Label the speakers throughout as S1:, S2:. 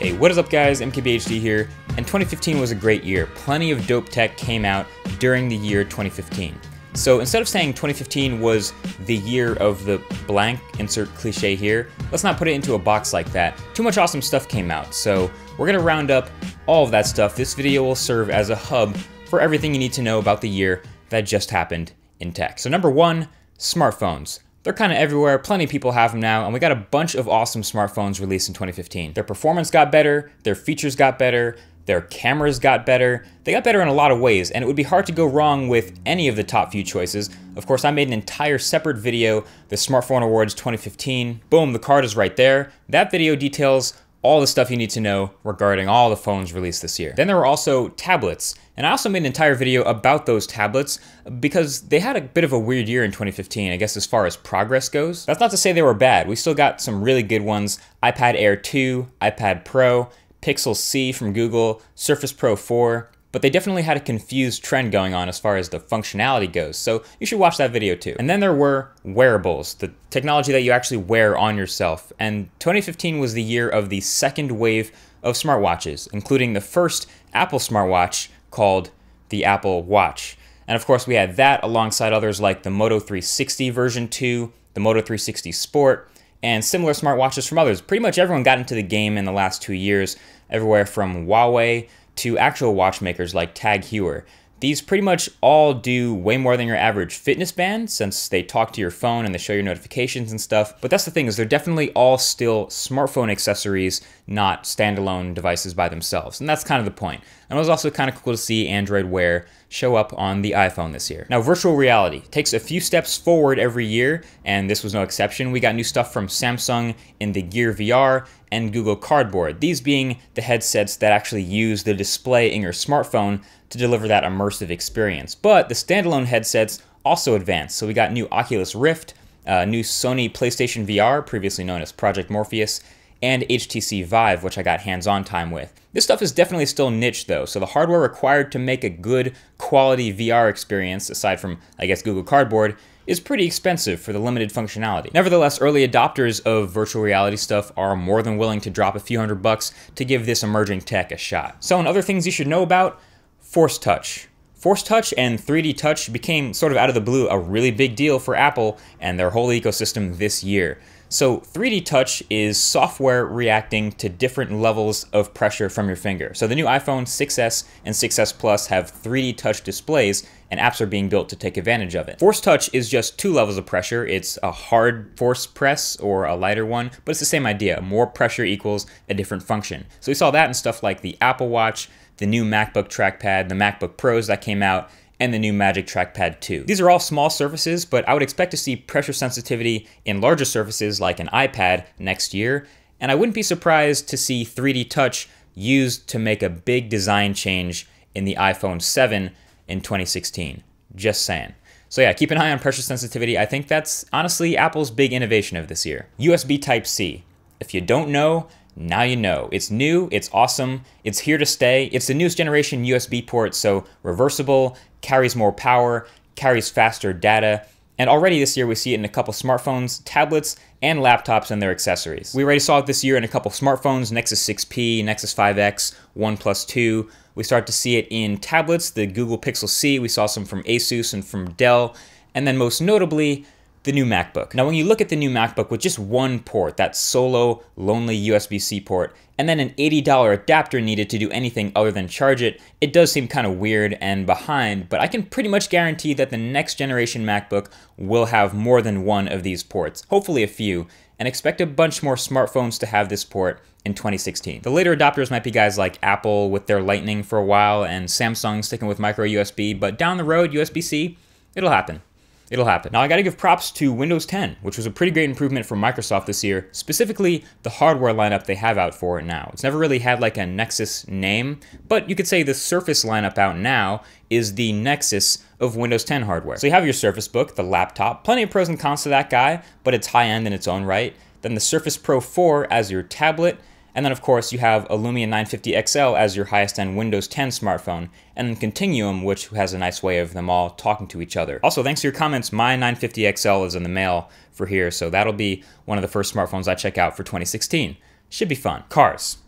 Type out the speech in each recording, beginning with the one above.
S1: Hey, what is up guys, MKBHD here, and 2015 was a great year. Plenty of dope tech came out during the year 2015. So instead of saying 2015 was the year of the blank, insert cliche here, let's not put it into a box like that. Too much awesome stuff came out, so we're gonna round up all of that stuff. This video will serve as a hub for everything you need to know about the year that just happened in tech. So number one, smartphones. They're kind of everywhere, plenty of people have them now, and we got a bunch of awesome smartphones released in 2015. Their performance got better, their features got better, their cameras got better. They got better in a lot of ways, and it would be hard to go wrong with any of the top few choices. Of course, I made an entire separate video, the Smartphone Awards 2015. Boom, the card is right there. That video details all the stuff you need to know regarding all the phones released this year. Then there were also tablets, and I also made an entire video about those tablets because they had a bit of a weird year in 2015, I guess as far as progress goes. That's not to say they were bad. We still got some really good ones. iPad Air 2, iPad Pro, Pixel C from Google, Surface Pro 4, but they definitely had a confused trend going on as far as the functionality goes, so you should watch that video too. And then there were wearables, the technology that you actually wear on yourself, and 2015 was the year of the second wave of smartwatches, including the first Apple smartwatch called the Apple Watch. And of course we had that alongside others like the Moto 360 version 2, the Moto 360 Sport, and similar smartwatches from others. Pretty much everyone got into the game in the last 2 years, everywhere from Huawei to actual watchmakers like Tag Heuer. These pretty much all do way more than your average fitness band since they talk to your phone and they show your notifications and stuff. But that's the thing, is they're definitely all still smartphone accessories, not standalone devices by themselves. And that's kind of the point. And it was also kind of cool to see Android Wear show up on the iPhone this year. Now, virtual reality takes a few steps forward every year, and this was no exception. We got new stuff from Samsung in the Gear VR and Google Cardboard, these being the headsets that actually use the display in your smartphone to deliver that immersive experience. But the standalone headsets also advanced. So we got new Oculus Rift, new Sony PlayStation VR, previously known as Project Morpheus, and HTC Vive, which I got hands-on time with. This stuff is definitely still niche though, so the hardware required to make a good quality VR experience, aside from, I guess, Google Cardboard, is pretty expensive for the limited functionality. Nevertheless, early adopters of virtual reality stuff are more than willing to drop a few $100 to give this emerging tech a shot. So, and other things you should know about, Force Touch. Force Touch and 3D Touch became sort of out of the blue a really big deal for Apple and their whole ecosystem this year. So 3D Touch is software reacting to different levels of pressure from your finger. So the new iPhone 6s and 6s Plus have 3D Touch displays, and apps are being built to take advantage of it. Force Touch is just 2 levels of pressure. It's a hard force press or a lighter one, but it's the same idea. More pressure equals a different function. So we saw that in stuff like the Apple Watch, the new MacBook trackpad, the MacBook Pros that came out, and the new Magic Trackpad 2. These are all small surfaces, but I would expect to see pressure sensitivity in larger surfaces like an iPad next year, and I wouldn't be surprised to see 3D Touch used to make a big design change in the iPhone 7 in 2016. Just saying. So yeah, keep an eye on pressure sensitivity. I think that's honestly Apple's big innovation of this year. USB Type-C. If you don't know, now you know. It's new, it's awesome, it's here to stay. It's the newest generation USB port, so reversible, carries more power, carries faster data, and already this year we see it in a couple smartphones, tablets, and laptops and their accessories. We already saw it this year in a couple smartphones, Nexus 6P, Nexus 5X, OnePlus 2. We start to see it in tablets, the Google Pixel C. We saw some from Asus and from Dell, and then most notably, the new MacBook. Now when you look at the new MacBook with just one port, that solo, lonely USB-C port, and then an $80 adapter needed to do anything other than charge it, it does seem kind of weird and behind, but I can pretty much guarantee that the next generation MacBook will have more than one of these ports, hopefully a few, and expect a bunch more smartphones to have this port in 2016. The later adopters might be guys like Apple with their Lightning for a while and Samsung sticking with micro USB, but down the road, USB-C, it'll happen. It'll happen. Now I gotta give props to Windows 10, which was a pretty great improvement for Microsoft this year, specifically the hardware lineup they have out for it now. It's never really had like a Nexus name, but you could say the Surface lineup out now is the Nexus of Windows 10 hardware. So you have your Surface Book, the laptop, plenty of pros and cons to that guy, but it's high-end in its own right. Then the Surface Pro 4 as your tablet, and then of course you have a Lumia 950 XL as your highest end Windows 10 smartphone, and then Continuum, which has a nice way of them all talking to each other. Also, thanks to your comments, my 950 XL is in the mail for here, so that'll be one of the first smartphones I check out for 2016. Should be fun. Cars.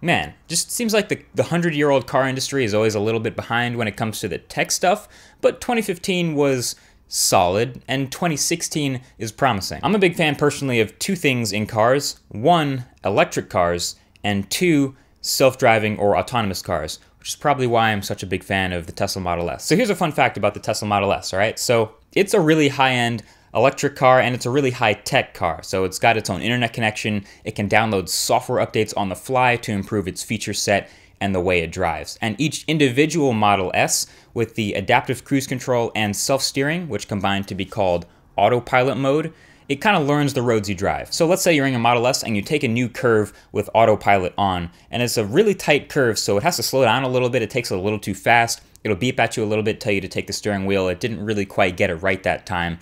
S1: Man, just seems like the 100-year-old car industry is always a little bit behind when it comes to the tech stuff, but 2015 was solid, and 2016 is promising. I'm a big fan personally of two things in cars. One, electric cars, and two, self-driving or autonomous cars, which is probably why I'm such a big fan of the Tesla Model S. So here's a fun fact about the Tesla Model S, all right? So it's a really high-end electric car, and it's a really high-tech car. So it's got its own internet connection. It can download software updates on the fly to improve its feature set and the way it drives. And each individual Model S with the adaptive cruise control and self-steering, which combine to be called Autopilot mode, it kind of learns the roads you drive. So let's say you're in a Model S and you take a new curve with Autopilot on, and it's a really tight curve, so it has to slow down a little bit. It takes it a little too fast. It'll beep at you a little bit, tell you to take the steering wheel. It didn't really quite get it right that time.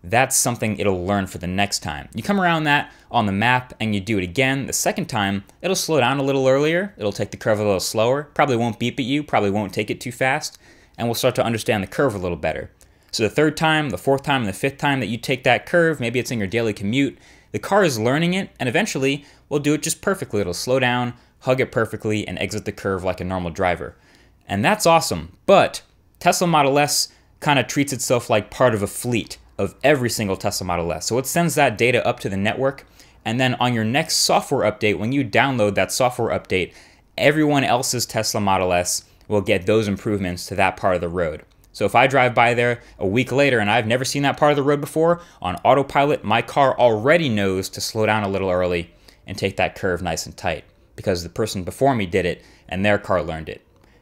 S1: That's something it'll learn for the next time. You come around that on the map and you do it again. The second time, it'll slow down a little earlier. It'll take the curve a little slower. Probably won't beep at you. Probably won't take it too fast. And we'll start to understand the curve a little better. So the third time, the fourth time, and the fifth time that you take that curve, maybe it's in your daily commute, the car is learning it, and eventually will do it just perfectly. It'll slow down, hug it perfectly, and exit the curve like a normal driver. And that's awesome. But Tesla Model S kind of treats itself like part of a fleet of every single Tesla Model S. So it sends that data up to the network, and then on your next software update, when you download that software update, everyone else's Tesla Model S will get those improvements to that part of the road. So if I drive by there a week later and I've never seen that part of the road before, on Autopilot, my car already knows to slow down a little early and take that curve nice and tight because the person before me did it and their car learned it.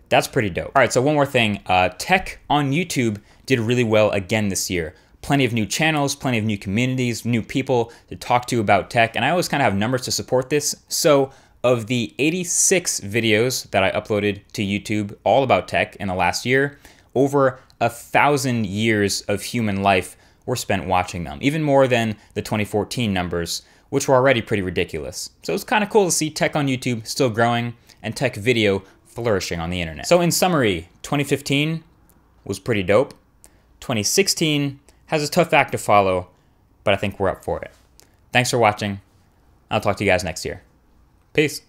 S1: That's pretty dope. All right, so one more thing. Tech on YouTube did really well again this year. Plenty of new channels, plenty of new communities, new people to talk to about tech, and I always kind of have numbers to support this. So of the 86 videos that I uploaded to YouTube all about tech in the last year, over 1,000 years of human life were spent watching them, even more than the 2014 numbers, which were already pretty ridiculous. So it's kind of cool to see tech on YouTube still growing and tech video flourishing on the internet. So in summary, 2015 was pretty dope. 2016 has a tough act to follow, but I think we're up for it. Thanks for watching. I'll talk to you guys next year. Peace.